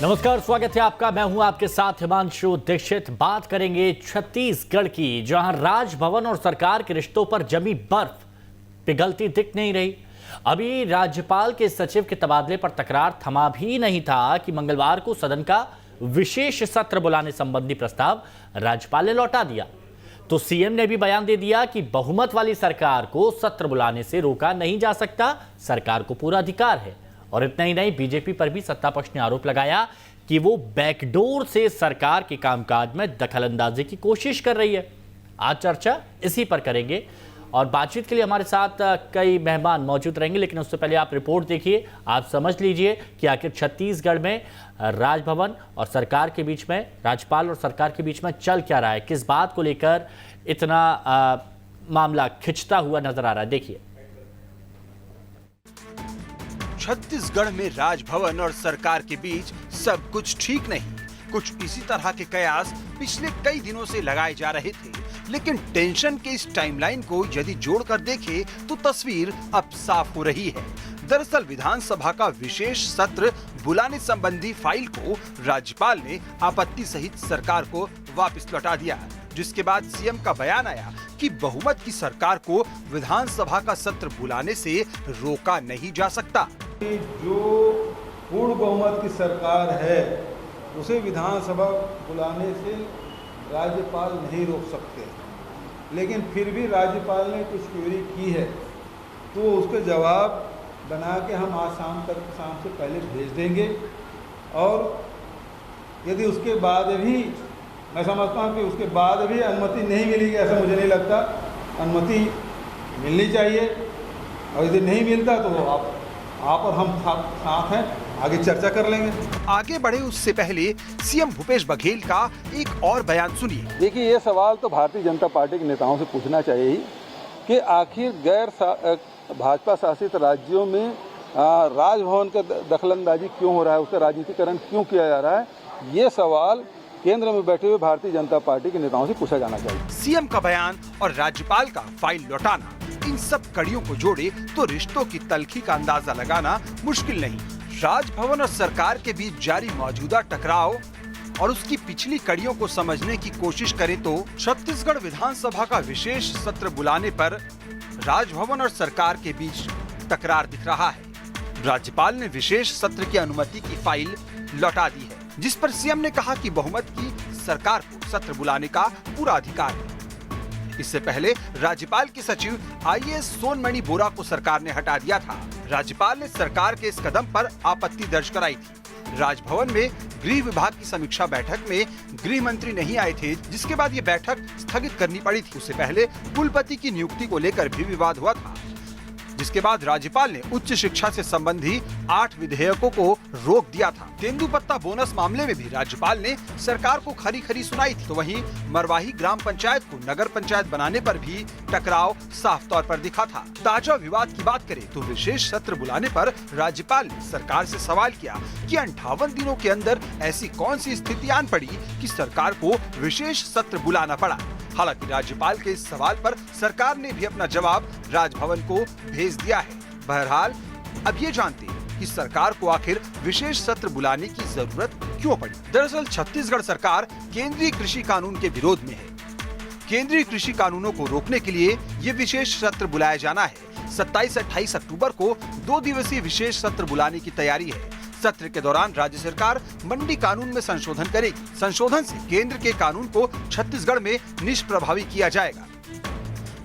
नमस्कार, स्वागत है आपका। मैं हूं आपके साथ हिमांशु दीक्षित। बात करेंगे छत्तीसगढ़ की, जहां राजभवन और सरकार के रिश्तों पर जमी बर्फ पिघलती दिख नहीं रही। अभी राज्यपाल के सचिव के तबादले पर तकरार थमा भी नहीं था कि मंगलवार को सदन का विशेष सत्र बुलाने संबंधी प्रस्ताव राज्यपाल ने लौटा दिया। तो सीएम ने भी बयान दे दिया कि बहुमत वाली सरकार को सत्र बुलाने से रोका नहीं जा सकता, सरकार को पूरा अधिकार है। और इतना ही नहीं, बीजेपी पर भी सत्ता पक्ष ने आरोप लगाया कि वो बैकडोर से सरकार के कामकाज में दखलंदाजी की कोशिश कर रही है। आज चर्चा इसी पर करेंगे और बातचीत के लिए हमारे साथ कई मेहमान मौजूद रहेंगे, लेकिन उससे पहले आप रिपोर्ट देखिए, आप समझ लीजिए कि आखिर छत्तीसगढ़ में राजभवन और सरकार के बीच में, राज्यपाल और सरकार के बीच में चल क्या रहा है, किस बात को लेकर इतना मामला खिंचता हुआ नजर आ रहा है। देखिए, छत्तीसगढ़ में राजभवन और सरकार के बीच सब कुछ ठीक नहीं। कुछ इसी तरह के कयास पिछले कई दिनों से लगाए जा रहे थे, लेकिन टेंशन के इस टाइमलाइन को यदि जोड़कर देखें तो तस्वीर अब साफ हो रही है। दरअसल विधानसभा का विशेष सत्र बुलाने संबंधी फाइल को राज्यपाल ने आपत्ति सहित सरकार को वापस लौटा दिया, जिसके बाद सीएम का बयान आया कि बहुमत की सरकार को विधानसभा का सत्र बुलाने से रोका नहीं जा सकता। जो पूर्ण बहुमत की सरकार है उसे विधानसभा बुलाने से राज्यपाल नहीं रोक सकते, लेकिन फिर भी राज्यपाल ने कुछ क्वेरी की है तो उसके जवाब बना के हम आज शाम से पहले भेज देंगे। और यदि उसके बाद भी, मैं समझता हूँ कि उसके बाद भी अनुमति नहीं मिलेगी, ऐसा मुझे नहीं लगता। अनुमति मिलनी चाहिए और यदि नहीं मिलता तो आप और हम साथ हैं, आगे चर्चा कर लेंगे। आगे बढ़े उससे पहले सीएम भूपेश बघेल का एक और बयान सुनिए। देखिए, ये सवाल तो भारतीय जनता पार्टी के नेताओं से पूछना चाहिए ही कि आखिर गैर भाजपा शासित राज्यों में राजभवन का दखलंदाजी क्यों हो रहा है, उसका राजनीतिकरण क्यों किया जा रहा है। ये सवाल केंद्र में बैठे हुए भारतीय जनता पार्टी के नेताओं से पूछा जाना चाहिए। सीएम का बयान और राज्यपाल का फाइल लौटाना, इन सब कड़ियों को जोड़े तो रिश्तों की तल्खी का अंदाजा लगाना मुश्किल नहीं। राजभवन और सरकार के बीच जारी मौजूदा टकराव और उसकी पिछली कड़ियों को समझने की कोशिश करें तो छत्तीसगढ़ विधानसभा का विशेष सत्र बुलाने पर राजभवन और सरकार के बीच तकरार दिख रहा है। राज्यपाल ने विशेष सत्र की अनुमति की फाइल लौटा दी है, जिस पर सीएम ने कहा कि बहुमत की सरकार को सत्र बुलाने का पूरा अधिकार है। इससे पहले राज्यपाल के सचिव आईएएस सोनमणि बोरा को सरकार ने हटा दिया था। राज्यपाल ने सरकार के इस कदम पर आपत्ति दर्ज कराई थी। राजभवन में गृह विभाग की समीक्षा बैठक में गृह मंत्री नहीं आए थे, जिसके बाद ये बैठक स्थगित करनी पड़ी थी। उससे पहले कुलपति की नियुक्ति को लेकर भी विवाद हुआ था, जिसके बाद राज्यपाल ने उच्च शिक्षा से संबंधी 8 विधेयकों को रोक दिया था। तेंदुपत्ता बोनस मामले में भी राज्यपाल ने सरकार को खरी खरी सुनाई थी। तो वहीं मरवाही ग्राम पंचायत को नगर पंचायत बनाने पर भी टकराव साफ तौर पर दिखा था। ताजा विवाद की बात करें तो विशेष सत्र बुलाने पर राज्यपाल ने सरकार से सवाल किया कि 58 दिनों के अंदर ऐसी कौन सी स्थिति आन पड़ी कि सरकार को विशेष सत्र बुलाना पड़ा। हालांकि राज्यपाल के इस सवाल पर सरकार ने भी अपना जवाब राजभवन को भेज दिया है। बहरहाल अब ये जानते हैं कि सरकार को आखिर विशेष सत्र बुलाने की जरूरत क्यों पड़ी। दरअसल छत्तीसगढ़ सरकार केंद्रीय कृषि कानून के विरोध में है। केंद्रीय कृषि कानूनों को रोकने के लिए ये विशेष सत्र बुलाया जाना है। 27-28 अक्टूबर को 2 दिवसीय विशेष सत्र बुलाने की तैयारी है। सत्र के दौरान राज्य सरकार मंडी कानून में संशोधन करेगी। संशोधन से केंद्र के कानून को छत्तीसगढ़ में निष्प्रभावी किया जाएगा।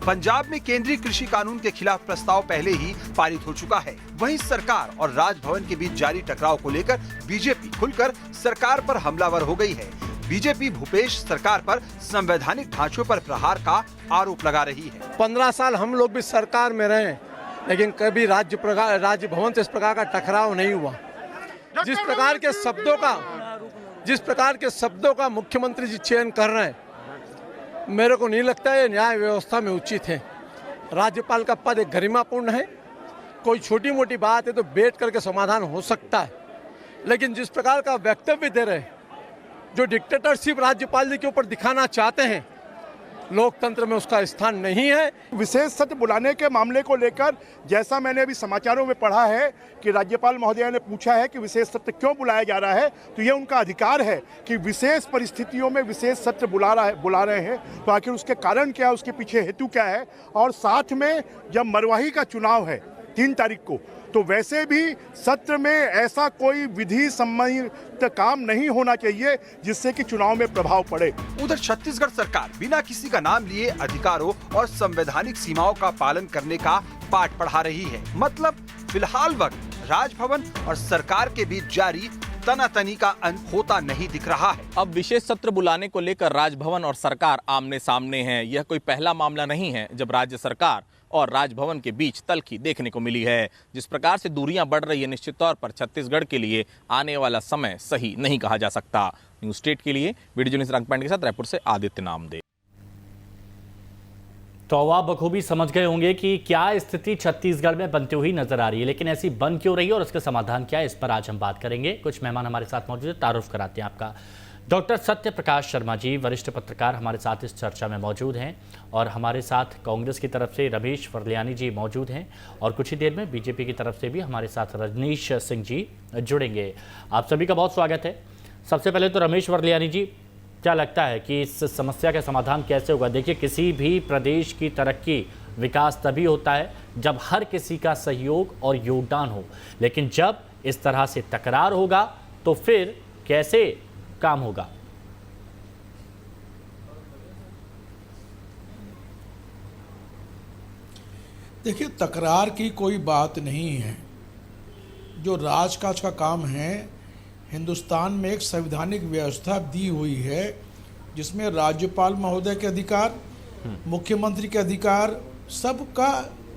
पंजाब में केंद्रीय कृषि कानून के खिलाफ प्रस्ताव पहले ही पारित हो चुका है। वहीं सरकार और राजभवन के बीच जारी टकराव को लेकर बीजेपी खुलकर सरकार पर हमलावर हो गई है। बीजेपी भूपेश सरकार पर संवैधानिक ढांचों पर प्रहार का आरोप लगा रही है। 15 साल हम लोग भी सरकार में रहे, लेकिन कभी राजभवन से इस प्रकार का टकराव नहीं हुआ। जिस प्रकार के शब्दों का मुख्यमंत्री जी चयन कर रहे हैं, मेरे को नहीं लगता है न्याय व्यवस्था में उचित है। राज्यपाल का पद एक गरिमापूर्ण है। कोई छोटी मोटी बात है तो बैठ करके समाधान हो सकता है, लेकिन जिस प्रकार का वक्तव्य दे रहे हैं, जो डिक्टेटरशिप राज्यपाल जी के ऊपर दिखाना चाहते हैं, लोकतंत्र में उसका स्थान नहीं है। विशेष सत्र बुलाने के मामले को लेकर जैसा मैंने अभी समाचारों में पढ़ा है कि राज्यपाल महोदया ने पूछा है कि विशेष सत्र क्यों बुलाया जा रहा है, तो ये उनका अधिकार है कि विशेष परिस्थितियों में विशेष सत्र बुला रहे हैं, तो आखिर उसके कारण क्या है, उसके पीछे हेतु क्या है। और साथ में जब मरवाही का चुनाव है 3 तारीख को, तो वैसे भी सत्र में ऐसा कोई विधि सम्मत काम नहीं होना चाहिए जिससे कि चुनाव में प्रभाव पड़े। उधर छत्तीसगढ़ सरकार बिना किसी का नाम लिए अधिकारों और संवैधानिक सीमाओं का पालन करने का पाठ पढ़ा रही है। मतलब फिलहाल वक्त राजभवन और सरकार के बीच जारी तनातनी का अंत होता नहीं दिख रहा है। अब विशेष सत्र बुलाने को लेकर राजभवन और सरकार आमने सामने हैं। यह कोई पहला मामला नहीं है जब राज्य सरकार और राजभवन के बीच तल्खी देखने को मिली है। जिस प्रकार से दूरियां बढ़ रही है, निश्चित तौर पर छत्तीसगढ़ के लिए आने वाला समय सही नहीं कहा जा सकता। न्यूज स्टेट के लिए वीडियो जर्नलिस्ट रंगपैंड के साथ रायपुर से आदित्य नामदेव। तो आप बखूबी समझ गए होंगे कि क्या स्थिति छत्तीसगढ़ में बनती हुई नजर आ रही है, लेकिन ऐसी बन क्यों रही है और इसका समाधान क्या है, इस पर आज हम बात करेंगे। कुछ मेहमान हमारे साथ मौजूद है, तारुफ कराते हैं आपका। डॉक्टर सत्य प्रकाश शर्मा जी, वरिष्ठ पत्रकार, हमारे साथ इस चर्चा में मौजूद हैं और हमारे साथ कांग्रेस की तरफ से रमेश वर्लियानी जी मौजूद हैं और कुछ ही देर में बीजेपी की तरफ से भी हमारे साथ रजनीश सिंह जी जुड़ेंगे। आप सभी का बहुत स्वागत है। सबसे पहले तो रमेश वर्लियानी जी, क्या लगता है कि इस समस्या का समाधान कैसे होगा? देखिए, किसी भी प्रदेश की तरक्की विकास तभी होता है जब हर किसी का सहयोग और योगदान हो, लेकिन जब इस तरह से तकरार होगा तो फिर कैसे काम होगा? देखिए, तकरार की कोई बात नहीं है। जो राजकाज का काम है, हिंदुस्तान में एक संवैधानिक व्यवस्था दी हुई है जिसमें राज्यपाल महोदय के अधिकार, मुख्यमंत्री के अधिकार, सबका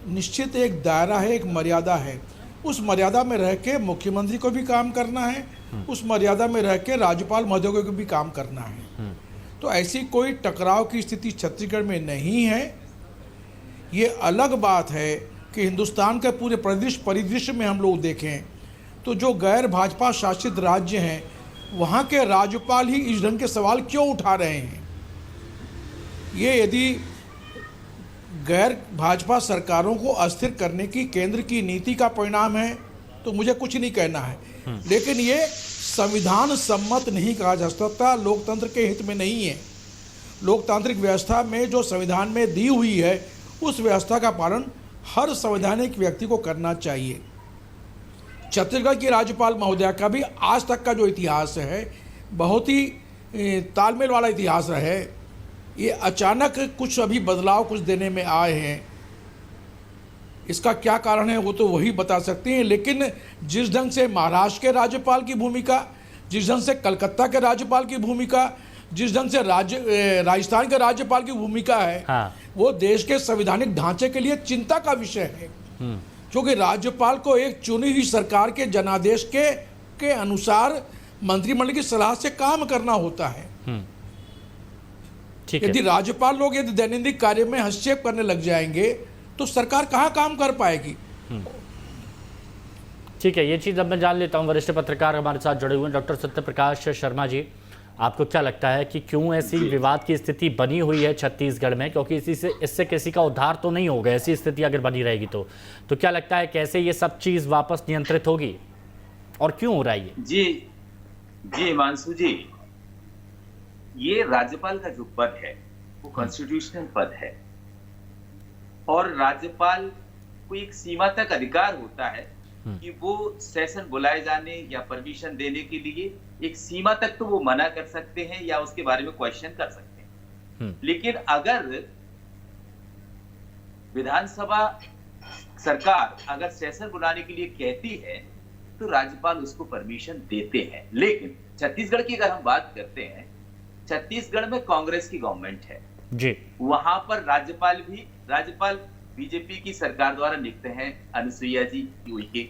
निश्चित एक दायरा है, एक मर्यादा है। उस मर्यादा में रह के मुख्यमंत्री को भी काम करना है, उस मर्यादा में रह के राज्यपाल महोदय को भी काम करना है। तो ऐसी कोई टकराव की स्थिति छत्तीसगढ़ में नहीं है। ये अलग बात है कि हिंदुस्तान के पूरे परिदृश्य में हम लोग देखें तो जो गैर भाजपा शासित राज्य हैं, वहाँ के राज्यपाल ही इस ढंग के सवाल क्यों उठा रहे हैं। ये यदि गैर भाजपा सरकारों को अस्थिर करने की केंद्र की नीति का परिणाम है तो मुझे कुछ नहीं कहना है, लेकिन ये संविधान सम्मत नहीं कहा जा सकता, लोकतंत्र के हित में नहीं है। लोकतांत्रिक व्यवस्था में जो संविधान में दी हुई है, उस व्यवस्था का पालन हर संवैधानिक व्यक्ति को करना चाहिए। छत्तीसगढ़ की राज्यपाल महोदया का भी आज तक का जो इतिहास है, बहुत ही तालमेल वाला इतिहास रहा है। ये अचानक कुछ अभी बदलाव कुछ देने में आए हैं, इसका क्या कारण है वो तो वही बता सकते हैं। लेकिन जिस ढंग से महाराष्ट्र के राज्यपाल की भूमिका, जिस ढंग से कलकत्ता के राज्यपाल की भूमिका, जिस ढंग से राजस्थान के राज्यपाल की भूमिका है, हाँ, वो देश के संवैधानिक ढांचे के लिए चिंता का विषय है। क्योंकि राज्यपाल को एक चुनी हुई सरकार के जनादेश के अनुसार मंत्रिमंडल की सलाह से काम करना होता है। यदि राज्यपाल लोग यदि दैनंदिन कार्य में हस्तक्षेप करने लग जाएंगे तो सरकार कहाँ काम कर पाएगी। ठीक है, ये चीज़ अब मैं जान लेता हूँ। वरिष्ठ पत्रकार हमारे साथ जुड़े हुए हैं डॉक्टर सत्य प्रकाश शर्मा जी, आपको क्या लगता है कि क्यों ऐसी विवाद की स्थिति बनी हुई है छत्तीसगढ़ में? क्योंकि इससे किसी का उद्धार तो नहीं होगा, ऐसी स्थिति अगर बनी रहेगी तो क्या लगता है कैसे ये सब चीज़ वापस नियंत्रित होगी और क्यों हो रहा है ये? जी हिमांशु जी, ये राज्यपाल का जो पद है वो कॉन्स्टिट्यूशनल पद है और राज्यपाल को एक सीमा तक अधिकार होता है कि वो सेशन बुलाए जाने या परमिशन देने के लिए एक सीमा तक तो वो मना कर सकते हैं या उसके बारे में क्वेश्चन कर सकते हैं। लेकिन अगर विधानसभा सरकार अगर सेशन बुलाने के लिए कहती है तो राज्यपाल उसको परमिशन देते हैं। लेकिन छत्तीसगढ़ की अगर हम बात करते हैं, छत्तीसगढ़ में कांग्रेस की गवर्नमेंट है जी, वहां पर राज्यपाल बीजेपी की सरकार द्वारा नियुक्त हैं, अनुसुईया जी उइके।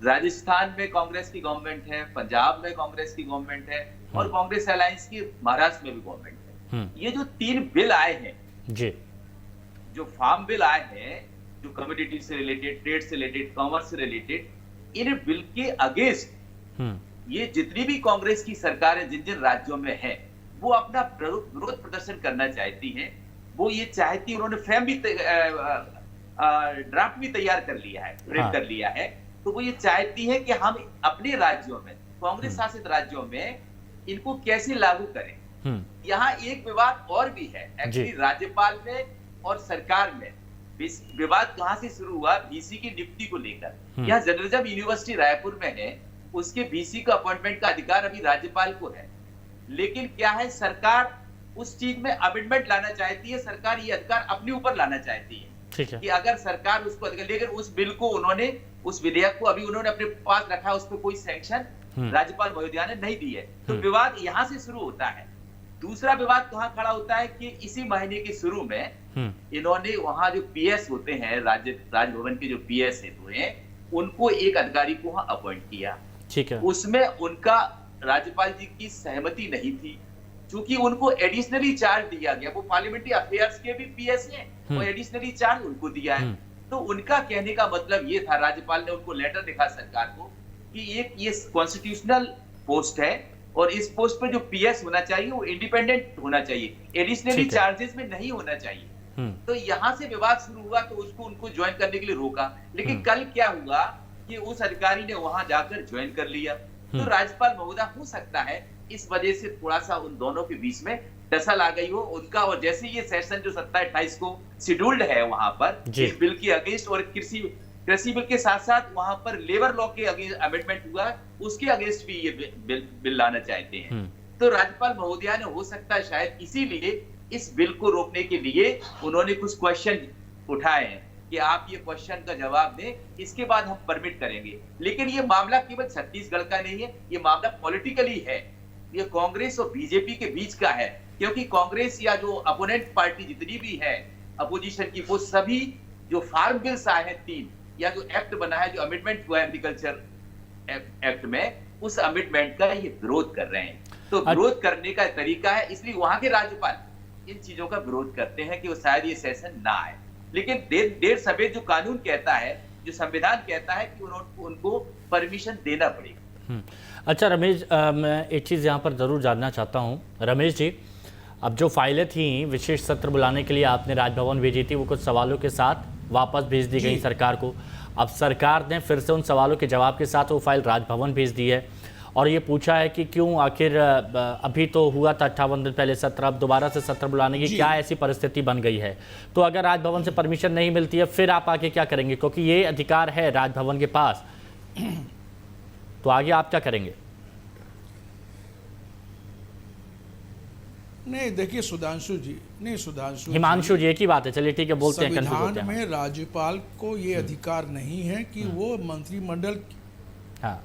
राजस्थान में कांग्रेस की गवर्नमेंट है, पंजाब में कांग्रेस की गवर्नमेंट है और कांग्रेस अलायंस की महाराष्ट्र में भी गवर्नमेंट है। ये जो 3 बिल आए हैं जी, जो फार्म बिल आए हैं, जो कमोडिटी से रिलेटेड, ट्रेड से रिलेटेड, कॉमर्स से रिलेटेड, इन बिल के अगेंस्ट ये जितनी भी कांग्रेस की सरकारें जिन जिन राज्यों में है वो अपना विरोध प्रदर्शन करना चाहती हैं वो ये चाहती, उन्होंने फ्रेम भी ड्राफ्ट भी तैयार कर लिया है, फ्रेम कर लिया है। तो वो ये चाहती है कि हम अपने राज्यों में, कांग्रेस शासित राज्यों में इनको कैसे लागू करें। यहाँ एक विवाद और भी है एक्चुअली राज्यपाल में और सरकार में। विवाद कहां से शुरू हुआ? बीसी की नियुक्ति को लेकर। यहाँ जर्नलिज्म यूनिवर्सिटी रायपुर में है, उसके बीसी का अपॉइंटमेंट का अधिकार अभी राज्यपाल को है, लेकिन क्या है, सरकार उस चीज में अमेंडमेंट लाना चाहती है। सरकार ये अधिकार अपने ऊपर लाना चाहती है, ठीक है, कि अगर सरकार उसको अधिकार, लेकिन उस बिल को उन्होंने, उस विधेयक को अभी उन्होंने अपने पास रखा है, उस पर कोई सैंक्शन राज्यपाल महोदया ने नहीं दी है। तो विवाद यहां से शुरू होता है। दूसरा विवाद कहां खड़ा होता है कि इसी महीने के शुरू में इन्होंने वहां जो पीएस होते हैं, राजभवन के जो पीएस हैं, उनको एक अधिकारी को वहां अपॉइंट किया। ठीक है, उसमें उनका राज्यपाल जी की सहमति नहीं थी, क्योंकि उनको एडिशनली चार्ज दिया गया। वो पार्लियामेंट्री अफेयर्स के भी पीएस हैं, वो एडिशनली चार्ज उनको दिया है। तो उनका कहने का मतलब ये था, राज्यपाल ने उनको लेटर लिखा सरकार को कि ये कॉन्स्टिट्यूशनल पोस्ट है और इस पोस्ट पे जो पीएस होना चाहिए वो इंडिपेंडेंट होना चाहिए, एडिशनली चार्जेस में नहीं होना चाहिए। तो यहां से विवाद शुरू हुआ, तो उसको उनको ज्वाइन करने के लिए रोका। लेकिन कल क्या हुआ कि उस अधिकारी ने वहां जाकर ज्वाइन कर लिया। तो राज्यपाल महोदय हो सकता है इस वजह से थोड़ा सा उन दोनों के बीच में टसल आ गई हो उनका। और जैसे ये सेशन जो 27-28 को शेड्यूल्ड है वहां पर इस बिल के अगेंस्ट, और कृषि बिल के साथ साथ वहां पर लेबर लॉ के अगेंस्ट अमेंडमेंट हुआ, उसके अगेंस्ट भी ये बिल लाना चाहते हैं। तो राज्यपाल महोदया ने हो सकता है शायद इसीलिए इस बिल को रोकने के लिए उन्होंने कुछ क्वेश्चन उठाए हैं कि आप ये क्वेश्चन का जवाब दें, इसके बाद हम परमिट करेंगे। लेकिन ये मामला केवल छत्तीसगढ़ का नहीं है, ये मामला पॉलिटिकली है, ये कांग्रेस और बीजेपी के बीच का है। क्योंकि कांग्रेस या जो अपोनेंट पार्टी जितनी भी है अपोजिशन की, वो सभी जो फार्म बिल्स आए हैं 3, या जो एक्ट बना है, जो अमेंडमेंट हुआ है एग्रीकल्चर एक्ट में, उस अमेंडमेंट का ये विरोध कर रहे हैं। तो विरोध करने का तरीका है, इसलिए वहां के राज्यपाल इन चीजों का विरोध करते हैं कि वो शायद ये सेशन ना आए। लेकिन देर सवेर जो कानून कहता है, जो संविधान कहता है कि उनको परमिशन देना पड़ेगा। अच्छा रमेश, मैं एक चीज़ यहाँ पर ज़रूर जानना चाहता हूँ रमेश जी, अब जो फाइलें थी विशेष सत्र बुलाने के लिए आपने राजभवन भेजी थी, वो कुछ सवालों के साथ वापस भेज दी गई सरकार को। अब सरकार ने फिर से उन सवालों के जवाब के साथ वो फाइल राजभवन भेज दी है और ये पूछा है कि क्यों आखिर अभी तो हुआ था 58 दिन पहले सत्र, अब दोबारा से सत्र बुलाने की क्या ऐसी परिस्थिति बन गई है? तो अगर राजभवन से परमिशन नहीं मिलती है फिर आप आगे क्या करेंगे? क्योंकि ये अधिकार है राजभवन के पास, तो आगे आप क्या करेंगे? नहीं देखिए सुधांशु जी, हिमांशु जी, एक ही बात है, चलिए ठीक है, बोलते हैं। संविधान में राज्यपाल को ये अधिकार नहीं है कि वो मंत्रिमंडल, हाँ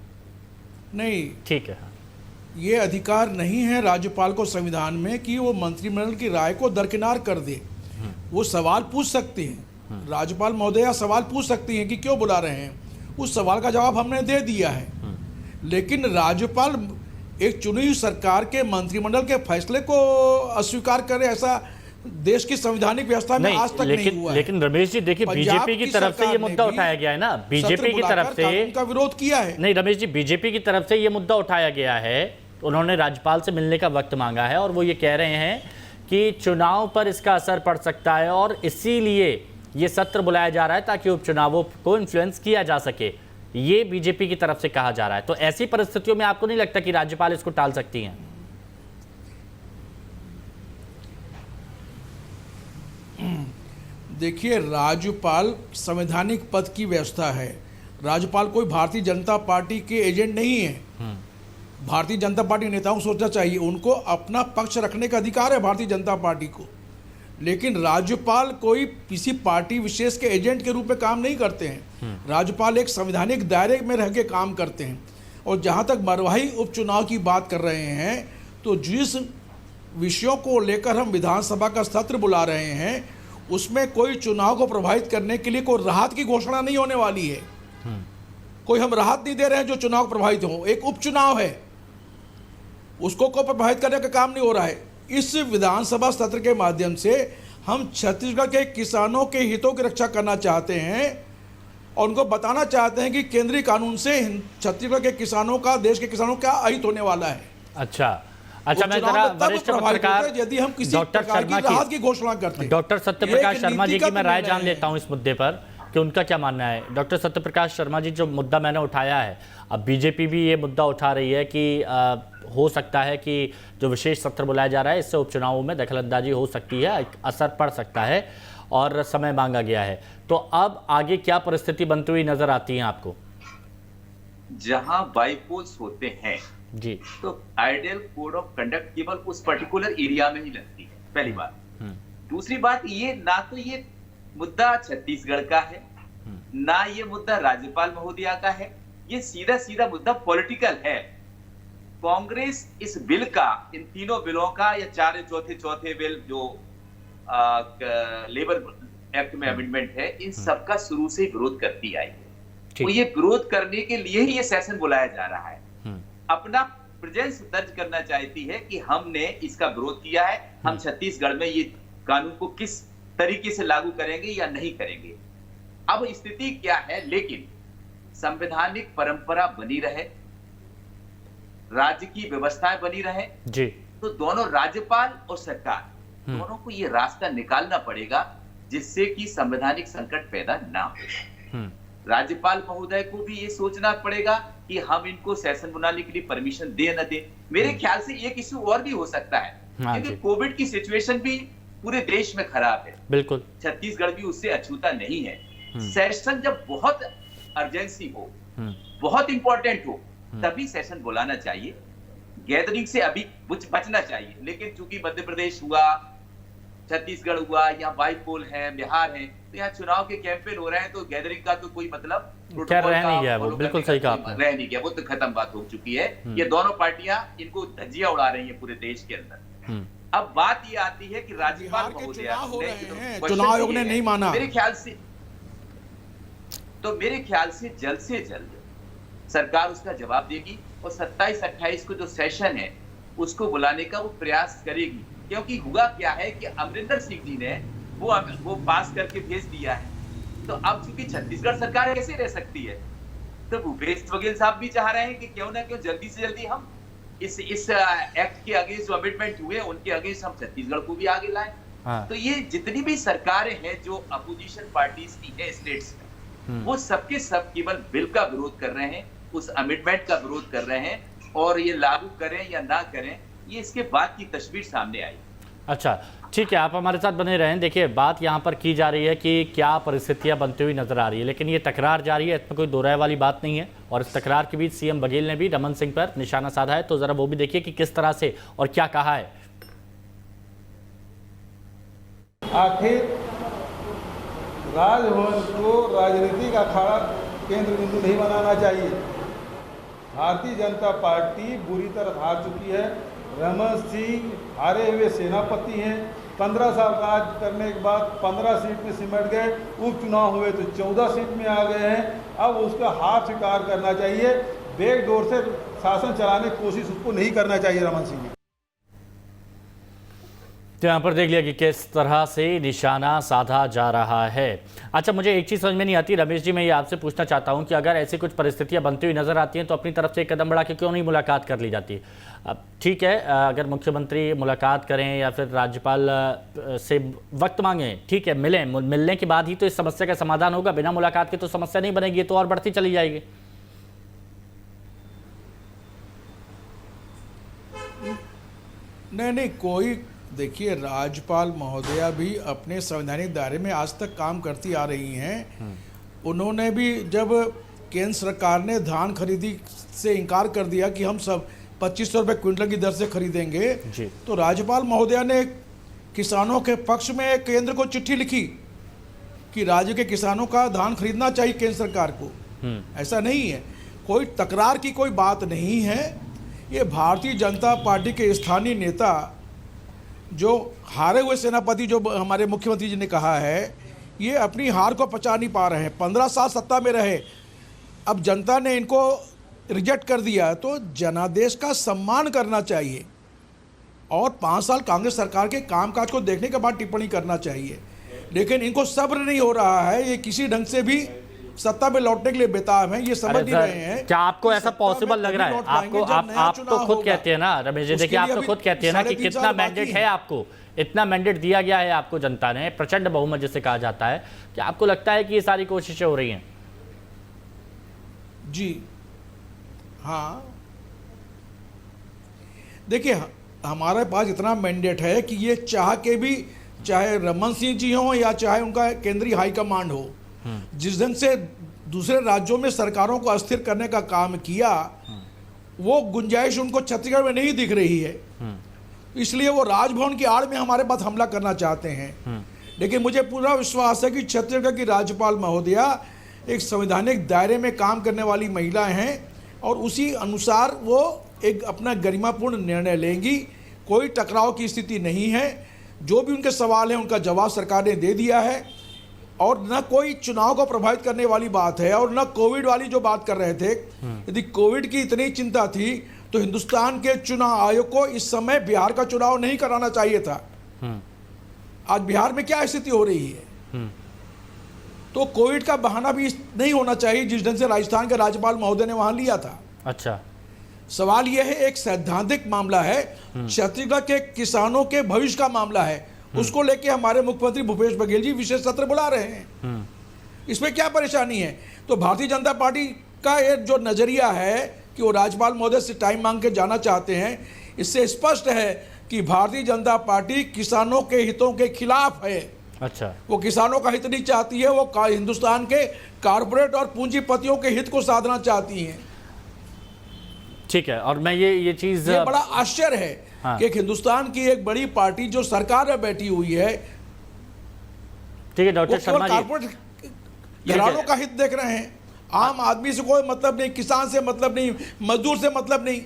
नहीं ठीक है, हाँ, ये अधिकार नहीं है राज्यपाल को संविधान में कि वो मंत्रिमंडल की राय को दरकिनार कर दे। वो सवाल पूछ सकते हैं, राज्यपाल महोदया सवाल पूछ सकती हैं कि क्यों बुला रहे हैं, उस सवाल का जवाब हमने दे दिया है। लेकिन राज्यपाल एक चुनी हुई सरकार के मंत्रिमंडल के फैसले को अस्वीकार करे, ऐसा देश की संवैधानिक व्यवस्था में आज तक नहीं हुआ है। लेकिन रमेश जी देखिए, बीजेपी की तरफ से ये मुद्दा उठाया गया है ना, बीजेपी की तरफ से उनका विरोध किया है। नहीं रमेश जी, बीजेपी की तरफ से ये मुद्दा उठाया गया है, उन्होंने राज्यपाल से मिलने का वक्त मांगा है और वो ये कह रहे हैं कि चुनाव पर इसका असर पड़ सकता है और इसीलिए ये सत्र बुलाया जा रहा है ताकि उपचुनावों को इन्फ्लुएंस किया जा सके, ये बीजेपी की तरफ से कहा जा रहा है। तो ऐसी परिस्थितियों में आपको नहीं लगता कि राज्यपाल इसको टाल सकती हैं? देखिए, राज्यपाल संवैधानिक पद की व्यवस्था है, राज्यपाल कोई भारतीय जनता पार्टी के एजेंट नहीं है। भारतीय जनता पार्टी नेताओं को सोचना चाहिए, उनको अपना पक्ष रखने का अधिकार है भारतीय जनता पार्टी को, लेकिन राज्यपाल कोई किसी पार्टी विशेष के एजेंट के रूप में काम नहीं करते हैं। राज्यपाल एक संवैधानिक दायरे में रह के काम करते हैं। और जहाँ तक मरवाही उपचुनाव की बात कर रहे हैं, तो जिस विषयों को लेकर हम विधानसभा का सत्र बुला रहे हैं उसमें कोई चुनाव को प्रभावित करने के लिए कोई राहत की घोषणा नहीं होने वाली है। कोई हम राहत नहीं दे रहे हैं जो चुनाव प्रभावित हो, एक उपचुनाव है, उसको कोई प्रभावित करने का काम नहीं हो रहा है। इस विधानसभा सत्र के माध्यम से हम छत्तीसगढ़ के किसानों के हितों की रक्षा करना चाहते हैं और उनको बताना चाहते हैं कि केंद्रीय कानून से छत्तीसगढ़ के किसानों का, देश के किसानों का अहित होने वाला है। अच्छा, अच्छा, मैं उपचुनाव जरा में तब वरिष्ठ प्रभावित पत्रकार होते हैं यदि हम किसी डॉक्टर प्रकार की शर्मा राहत की घोषणा करते हैं। डॉक्टर सत्यप्रकाश एक शर्मा जी नीति की का मैं तो राय निर्णय जान है। लेता हूं इस मुद्दे पर कि उनका क्या मानना है। डॉक्टर सत्यप्रकाश शर्मा जी, जो मुद्दा मैंने उठाया है, अब बीजेपी भी ये मुद्दा उठा रही है कि हो सकता है कि जो विशेष सत्र बुलाया जा रहा है इससे उपचुनावों में दखलंदाजी हो सकती है, असर पड़ सकता है और समय मांगा गया है। तो अब आगे क्या परिस्थिति बनती हुई नजर आती है आपको? जहां बाईपोल्स होते हैं जी, तो आइडियल कोड ऑफ कंडक्ट केवल उस पर्टिकुलर एरिया में ही लगती है, पहली बात। दूसरी बात, ये ना तो ये मुद्दा छत्तीसगढ़ का है, ना ये मुद्दा राज्यपाल महोदया का है, ये सीधा सीधा मुद्दा पॉलिटिकल है। कांग्रेस इस बिल का, इन तीनों बिलों का, या चौथे बिल जो लेबर एक्ट में अमेंडमेंट है, इन सबका शुरू से विरोध करती आई है। तो ये विरोध करने के लिए ही ये सेशन बुलाया जा रहा है, अपना प्रेजेंस दर्ज करना चाहती है कि हमने इसका विरोध किया है, हम छत्तीसगढ़ में ये कानून को किस तरीके से लागू करेंगे या नहीं करेंगे। अब स्थिति क्या है, लेकिन संवैधानिक परंपरा बनी रहे, राज्य की व्यवस्थाएं बनी रहे जी, तो दोनों राज्यपाल और सरकार दोनों को ये रास्ता निकालना पड़ेगा जिससे कि संवैधानिक संकट पैदा ना हो। राज्यपाल महोदय को भी ये सोचना पड़ेगा कि हम इनको सेशन बुलाने के लिए परमिशन दे न दे। मेरे ख्याल से एक इश्यू और भी हो सकता है, क्योंकि कोविड की सिचुएशन भी पूरे देश में खराब है, बिल्कुल, छत्तीसगढ़ भी उससे अछूता नहीं है। सेशन जब बहुत अर्जेंसी हो, बहुत इंपॉर्टेंट हो, तभी सेशन बुलाना चाहिए, गैदरिंग से अभी बचना चाहिए। लेकिन चूंकि मध्य प्रदेश हुआ, छत्तीसगढ़ हुआ, यहाँ बाईपोल है, बिहार है, तो यहाँ चुनाव के कैंपेन हो रहे हैं, तो गैदरिंग का तो कोई मतलब रह नहीं गया, वो बिल्कुल सही कहा आपने, रह नहीं गया, वो तो खत्म बात हो चुकी है। ये दोनों पार्टियां इनको धज्जियां उड़ा रही हैं पूरे देश के अंदर। अब बात ये आती है कि राज्यपाल महोदया, चुनाव आयोग ने नहीं माना, मेरे ख्याल से जल्द से जल्द सरकार उसका जवाब देगी और 27-28 को जो सेशन है उसको बुलाने का वो प्रयास करेगी। क्योंकि हुआ क्या है कि अमरिंदर सिंह जी ने वो पास करके भेज दिया है, तो अब चूंकि छत्तीसगढ़ सरकार कैसे रह सकती है, तो भूपेश बघेल साहब भी चाह रहे हैं कि क्यों ना क्यों जल्दी से जल्दी हम इस एक्ट के अगेंस्ट जो अमेंडमेंट हुए उनके अगेंस्ट हम छत्तीसगढ़ को भी आगे लाएं। तो ये जितनी भी सरकारें हैं जो अपोजिशन पार्टीज की है स्टेट्स में, वो सबके सब केवल बिल का विरोध कर रहे हैं, उस अमेंडमेंट का विरोध कर रहे हैं, और ये लागू करें या ना करें, ये इसके बाद की तस्वीर सामने आई। अच्छा, ठीक है, आप हमारे साथ बने रहें। देखिए, बात यहाँ पर की जा रही है कि क्या परिस्थितियाँ बनती हुई नजर आ रही है, लेकिन ये तकरार जारी है, इसमें कोई दो राय वाली बात नहीं है। और इस तकरार के बीच सीएम बघेल ने भी रमन सिंह पर निशाना साधा है, तो जरा वो भी देखिए कि किस तरह से और क्या कहा है। आखिर राजभवन को राजनीतिक अखाड़ा केंद्र बिंदु नहीं बनाना चाहिए। भारतीय जनता पार्टी बुरी तरह हार चुकी है। रमन सिंह हारे हुए सेनापति हैं। 15 साल राज करने के बाद 15 सीट में सिमट गए, उपचुनाव हुए तो 14 सीट में आ गए हैं। अब उसका हार स्वीकार करना चाहिए, बैकडोर से शासन चलाने की कोशिश उसको नहीं करना चाहिए रमन सिंह ने। तो यहाँ पर देख लिया कि किस तरह से निशाना साधा जा रहा है। अच्छा, मुझे एक चीज़ समझ में नहीं आती रमेश जी, मैं ये आपसे पूछना चाहता हूँ कि अगर ऐसी कुछ परिस्थितियाँ बनती हुई नजर आती हैं तो अपनी तरफ से एक कदम बढ़ा के क्यों नहीं मुलाकात कर ली जाती? अब ठीक है, अगर मुख्यमंत्री मुलाकात करें या फिर राज्यपाल से वक्त मांगें, ठीक है, मिलने के बाद ही तो इस समस्या का समाधान होगा। बिना मुलाकात के तो समस्या नहीं बनेगी, तो और बढ़ती चली जाएगी। नहीं, कोई, देखिए, राज्यपाल महोदया भी अपने संवैधानिक दायरे में आज तक काम करती आ रही हैं। उन्होंने भी जब केंद्र सरकार ने धान खरीदी से इनकार कर दिया कि हम सब 2500 रुपये क्विंटल की दर से खरीदेंगे, तो राज्यपाल महोदया ने किसानों के पक्ष में केंद्र को चिट्ठी लिखी कि राज्य के किसानों का धान खरीदना चाहिए केंद्र सरकार को। ऐसा नहीं है, कोई तकरार की कोई बात नहीं है। ये भारतीय जनता पार्टी के स्थानीय नेता, जो हारे हुए सेनापति, जो हमारे मुख्यमंत्री जी ने कहा है, ये अपनी हार को पचा नहीं पा रहे हैं। 15 साल सत्ता में रहे, अब जनता ने इनको रिजेक्ट कर दिया, तो जनादेश का सम्मान करना चाहिए और 5 साल कांग्रेस सरकार के कामकाज को देखने के बाद टिप्पणी करना चाहिए। लेकिन इनको सब्र नहीं हो रहा है, ये किसी ढंग से भी सत्ता पे लौटने के लिए बेताब हैं, ये समझ नहीं रहे हैं। क्या आपको कि ऐसा सत्ता में पॉसिबल लग तभी रहा है? लौट पाएंगे आपको जब नया आप तो चुनाव खुद होगा। कहते हैं ना रमेश जी, उसके देखिए आप लिए तो अभी खुद कहते हैं ना कि 3.5 कितना साल बाकी मैंडेट है। है आपको, इतना मैंडेट दिया गया है आपको जनता ने, प्रचंड बहुमत जिसे कहा जाता है, क्या आपको लगता है कि ये सारी कोशिशें हो रही हैं? जी हाँ, देखिए हमारे पास इतना मैंडेट है कि ये चाह के भी, चाहे रमन सिंह जी हो या चाहे उनका केंद्रीय हाईकमांड हो, जिस दिन से दूसरे राज्यों में सरकारों को अस्थिर करने का काम किया, वो गुंजाइश उनको छत्तीसगढ़ में नहीं दिख रही है। इसलिए वो राजभवन की आड़ में हमारे पास हमला करना चाहते हैं। लेकिन मुझे पूरा विश्वास है कि छत्तीसगढ़ की राज्यपाल महोदया एक संवैधानिक दायरे में काम करने वाली महिला हैं और उसी अनुसार वो एक अपना गरिमापूर्ण निर्णय लेंगी। कोई टकराव की स्थिति नहीं है। जो भी उनके सवाल हैं उनका जवाब सरकार ने दे दिया है और न कोई चुनाव को प्रभावित करने वाली बात है और न कोविड वाली जो बात कर रहे थे। यदि कोविड की इतनी चिंता थी तो हिंदुस्तान के चुनाव आयोग को इस समय बिहार का चुनाव नहीं कराना चाहिए था। आज बिहार में क्या स्थिति हो रही है? तो कोविड का बहाना भी नहीं होना चाहिए जिस ढंग से राजस्थान के राज्यपाल महोदय ने वहां लिया था। अच्छा, सवाल यह है, एक सैद्धांतिक मामला है, छत्तीसगढ़ के किसानों के भविष्य का मामला है, उसको लेके हमारे मुख्यमंत्री भूपेश बघेल जी विशेष सत्र बुला रहे हैं। इसमें क्या परेशानी है? तो भारतीय जनता पार्टी का ये जो नजरिया है कि वो राज्यपाल महोदय से टाइम मांग के जाना चाहते हैं, इससे स्पष्ट है कि भारतीय जनता पार्टी किसानों के हितों के खिलाफ है। अच्छा, वो किसानों का हित नहीं चाहती है, वो हिंदुस्तान के कारपोरेट और पूंजीपतियों के हित को साधना चाहती हैं। ठीक है। और मैं ये चीज ये बड़ा आश्चर्य है हाँ। कि एक हिंदुस्तान की एक बड़ी पार्टी जो सरकार में बैठी हुई है, ठीक है डॉक्टर शर्मा जी, कारपोरेट घरानों का हित देख रहे हैं। आम आदमी से कोई मतलब नहीं, किसान से मतलब नहीं, मजदूर से मतलब नहीं।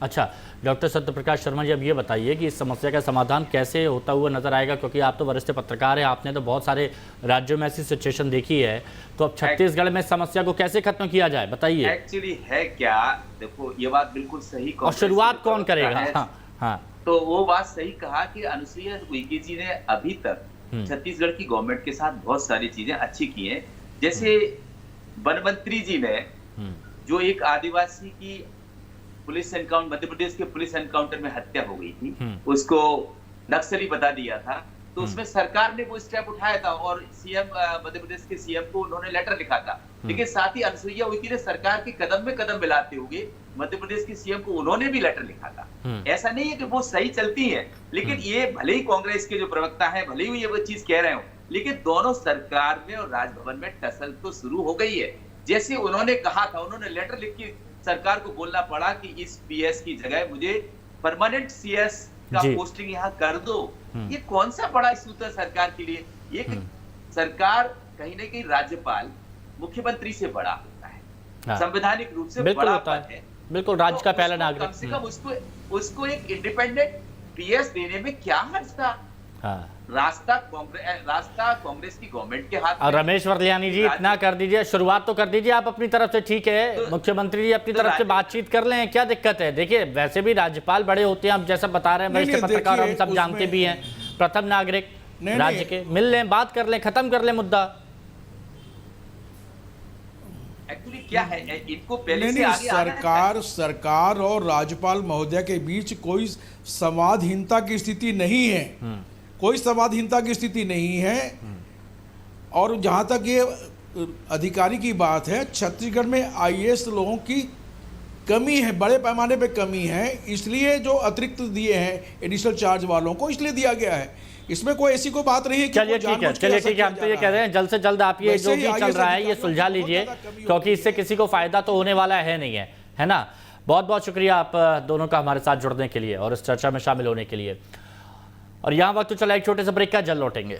अच्छा डॉक्टर सत्यप्रकाश शर्मा जी, अब ये बताइए कि इस समस्या का समाधान कैसे होता हुआ नजर आएगा, क्योंकि आप तो वरिष्ठ पत्रकार हैं, आपने तो बहुत सारे राज्यों में ऐसी सिचुएशन देखी है, तो अब छत्तीसगढ़ में समस्या को कैसे खत्म किया जाए, बताइए। एक्चुअली है क्या, देखो ये बात बिल्कुल सही, और शुरुआत कौन करेगा? हाँ, तो वो बात सही कहा कि अनुसुईया उइके जी ने अभी तक छत्तीसगढ़ की गवर्नमेंट के साथ बहुत सारी चीजें अच्छी की हैं। जैसे वन मंत्री जी ने जो एक आदिवासी की पुलिस एनकाउंटर, मध्य प्रदेश के पुलिस एनकाउंटर में हत्या हो गई थी, उसको नक्सली बता दिया था, तो उसमें सरकार ने वो स्टेप उठाया था और सीएम, मध्य प्रदेश के सीएम को उन्होंने लेटर लिखा था। लेकिन साथ ही अनुसुईया उइके ने सरकार के कदम में कदम मिलाते हुए मध्य प्रदेश के सीएम को उन्होंने भी लेटर लिखा था। ऐसा नहीं है कि वो सही चलती है, लेकिन ये भले ही कांग्रेस के जो प्रवक्ता है भले ही ये वो चीज कह रहे हो, लेकिन दोनों सरकार में और राजभवन में टसल तो शुरू हो गई है। जैसे उन्होंने कहा था, उन्होंने लेटर लिख के सरकार को बोलना पड़ा कि इस पीएस की जगह मुझे परमानेंट सीएस का पोस्टिंग यहाँ कर दो। ये कौन सा बड़ा इशू था सरकार के लिए? ये सरकार कहीं ना कहीं राज्यपाल मुख्यमंत्री से बड़ा होता है, संवैधानिक रूप से बड़ा पद है, बिल्कुल राज्य का पहला नागरिक। कम से कम उसको एक इंडिपेंडेंट पीएस देने में क्या हर्ज था? रास्ता कांग्रेस की गवर्नमेंट के हाथ में। रमेश वर्लियानी जी, इतना कर दीजिए, शुरुआत तो कर दीजिए आप अपनी तरफ से, ठीक है, मुख्यमंत्री जी अपनी तरफ से बातचीत कर लें, क्या दिक्कत है? देखिए वैसे भी राज्यपाल बड़े होते हैं, हम जैसा बता रहे हैं, वरिष्ठ पत्रकार हम सब जानते भी हैं, प्रथम नागरिक राज्य के, मिल लें, बात कर लें, खत्म कर लें मुद्दा। एक्चुअली क्या है, इनको पहले से आगे सरकार और राज्यपाल महोदया के बीच कोई संवादहीनता की स्थिति नहीं है, कोई संवादहीनता की स्थिति नहीं है। और जहाँ तक ये अधिकारी की बात है, छत्तीसगढ़ में आईएएस लोगों की कमी है, बड़े पैमाने पे कमी है, इसलिए जो अतिरिक्त दिए हैं एडिशनल चार्ज वालों को, इसलिए दिया गया है। इसमें कोई ऐसी कोई बात नहीं है कि चलिए ठीक है, हम तो ये कह रहे हैं जल्द से जल्द आप ये जो भी चल रहा है ये सुलझा लीजिए, क्योंकि इससे किसी को फायदा तो होने वाला है नहीं है ना। बहुत बहुत शुक्रिया आप दोनों का हमारे साथ जुड़ने के लिए और इस चर्चा में शामिल होने के लिए। और यहाँ वक्त तो चला एक छोटे से ब्रेक का, जल्द लौटेंगे।